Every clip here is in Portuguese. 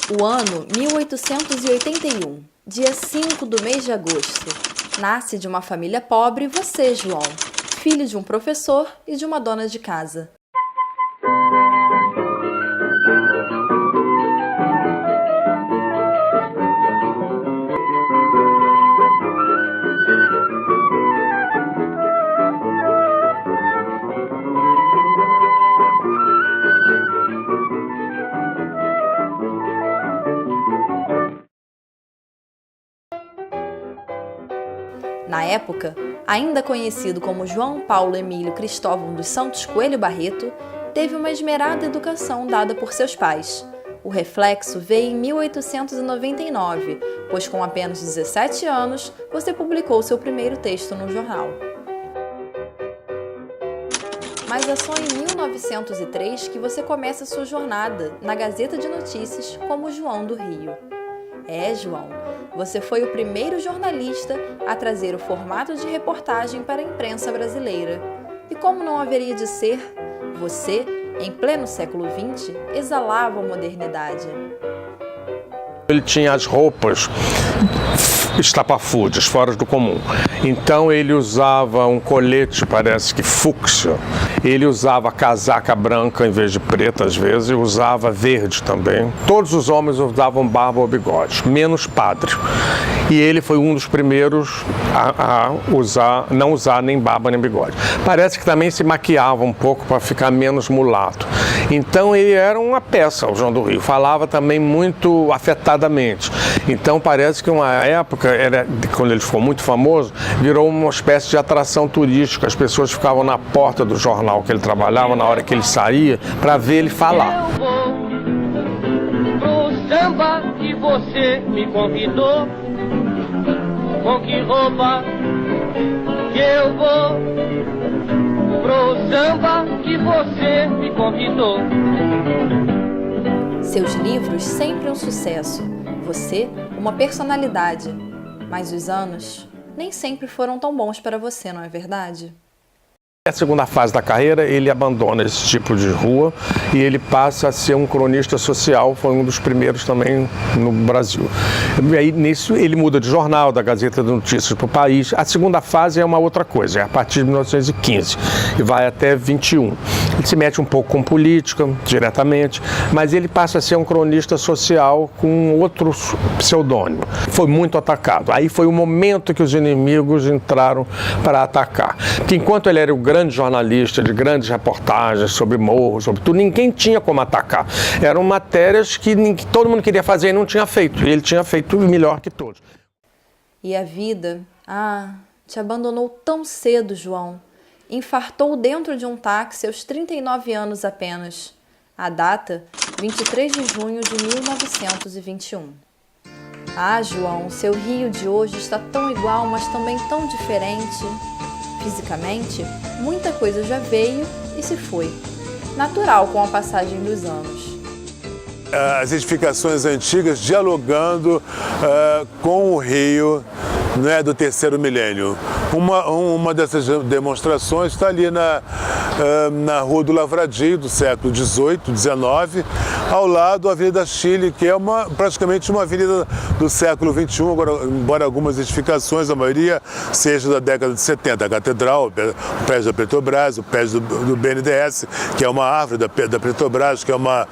O ano 1881, dia 5 do mês de agosto. Nasce de uma família pobre você, João, filho de um professor e de uma dona de casa. Na época, ainda conhecido como João Paulo Emílio Cristóvão dos Santos Coelho Barreto, teve uma esmerada educação dada por seus pais. O reflexo veio em 1899, pois com apenas 17 anos, você publicou seu primeiro texto no jornal. Mas é só em 1903 que você começa sua jornada na Gazeta de Notícias como João do Rio. João, você foi o primeiro jornalista a trazer o formato de reportagem para a imprensa brasileira. E como não haveria de ser, você, em pleno século XX, exalava a modernidade. Ele tinha as roupas estapafúrdias, fora do comum. Então ele usava um colete, parece que fúcsia. Ele usava casaca branca em vez de preta, às vezes, e usava verde também. Todos os homens usavam barba ou bigode, menos padre. E ele foi um dos primeiros a não usar nem barba nem bigode. Parece que também se maquiava um pouco para ficar menos mulato. Então ele era uma peça, o João do Rio. Falava também muito afetadamente. Então parece que uma época, quando ele ficou muito famoso, virou uma espécie de atração turística. As pessoas ficavam na porta do jornal que ele trabalhava, na hora que ele saía, para ver ele falar. Eu vou pro samba que você me convidou. Com que roupa que eu vou pro samba que você me convidou. Seus livros sempre um sucesso. Você, uma personalidade. Mas os anos nem sempre foram tão bons para você, não é verdade? Na segunda fase da carreira, ele abandona esse tipo de rua e ele passa a ser um cronista social, foi um dos primeiros também no Brasil. E aí, nisso, ele muda de jornal, da Gazeta de Notícias para o País. A segunda fase é uma outra coisa, é a partir de 1915 e vai até 21. Ele se mete um pouco com política, diretamente, mas ele passa a ser um cronista social com outro pseudônimo. Foi muito atacado. Aí foi o momento que os inimigos entraram para atacar. Porque enquanto ele era o grande jornalista de grandes reportagens sobre morros, sobre tudo, ninguém tinha como atacar. Eram matérias que todo mundo queria fazer e não tinha feito. E ele tinha feito melhor que todos. E a vida, te abandonou tão cedo, João. Infartou dentro de um táxi aos 39 anos apenas. A data, 23 de junho de 1921. João, seu Rio de hoje está tão igual, mas também tão diferente. Fisicamente, muita coisa já veio e se foi. Natural com a passagem dos anos. As edificações antigas dialogando com o Rio, né, do terceiro milênio. Uma dessas demonstrações está ali na Rua do Lavradio, do século XVIII, XIX, ao lado da Avenida Chile, que é praticamente uma avenida do século XXI, embora algumas edificações, a maioria, seja da década de 70. A Catedral, o prédio da Petrobras, o prédio do BNDES, que é uma árvore da Petrobras, que é uma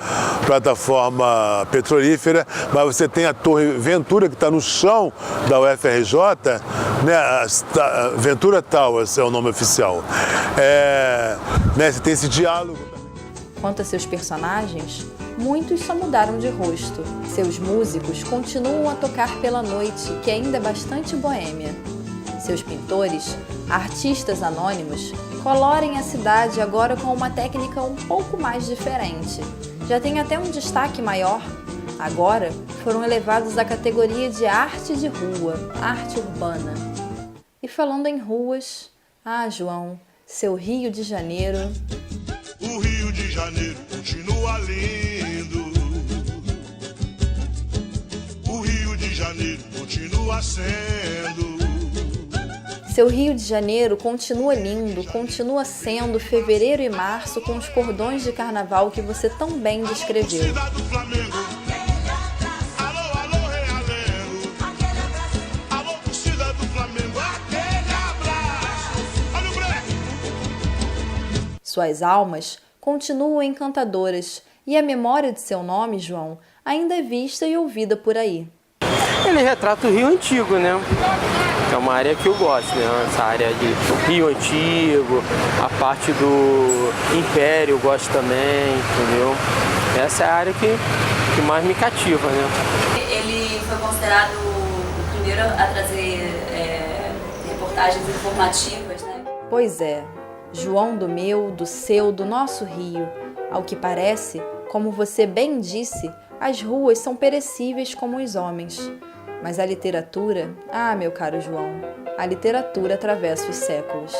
plataforma petrolífera, mas você tem a Torre Ventura, que está no chão da UFRJ, né, Ventura Towers é o nome oficial. Né, você tem esse diálogo. Quanto a seus personagens, muitos só mudaram de rosto. Seus músicos continuam a tocar pela noite, que ainda é bastante boêmia. Seus pintores, artistas anônimos, colorem a cidade agora com uma técnica um pouco mais diferente. Já tem até um destaque maior. Agora foram elevados à categoria de arte de rua, arte urbana. E falando em ruas, João, seu Rio de Janeiro... O Rio de Janeiro continua lindo. O Rio de Janeiro continua sendo. Seu Rio de Janeiro continua lindo, continua sendo fevereiro e março com os cordões de carnaval que você tão bem descreveu. Suas almas continuam encantadoras e a memória de seu nome, João, ainda é vista e ouvida por aí. Ele retrata o Rio Antigo, né? É uma área que eu gosto, né? Essa área de Rio Antigo, a parte do Império eu gosto também, entendeu? Essa é a área que mais me cativa, né? Ele foi considerado o primeiro a trazer reportagens informativas, né? Pois é, João do meu, do seu, do nosso Rio. Ao que parece, como você bem disse, as ruas são perecíveis como os homens. Mas a literatura, meu caro João, a literatura atravessa os séculos.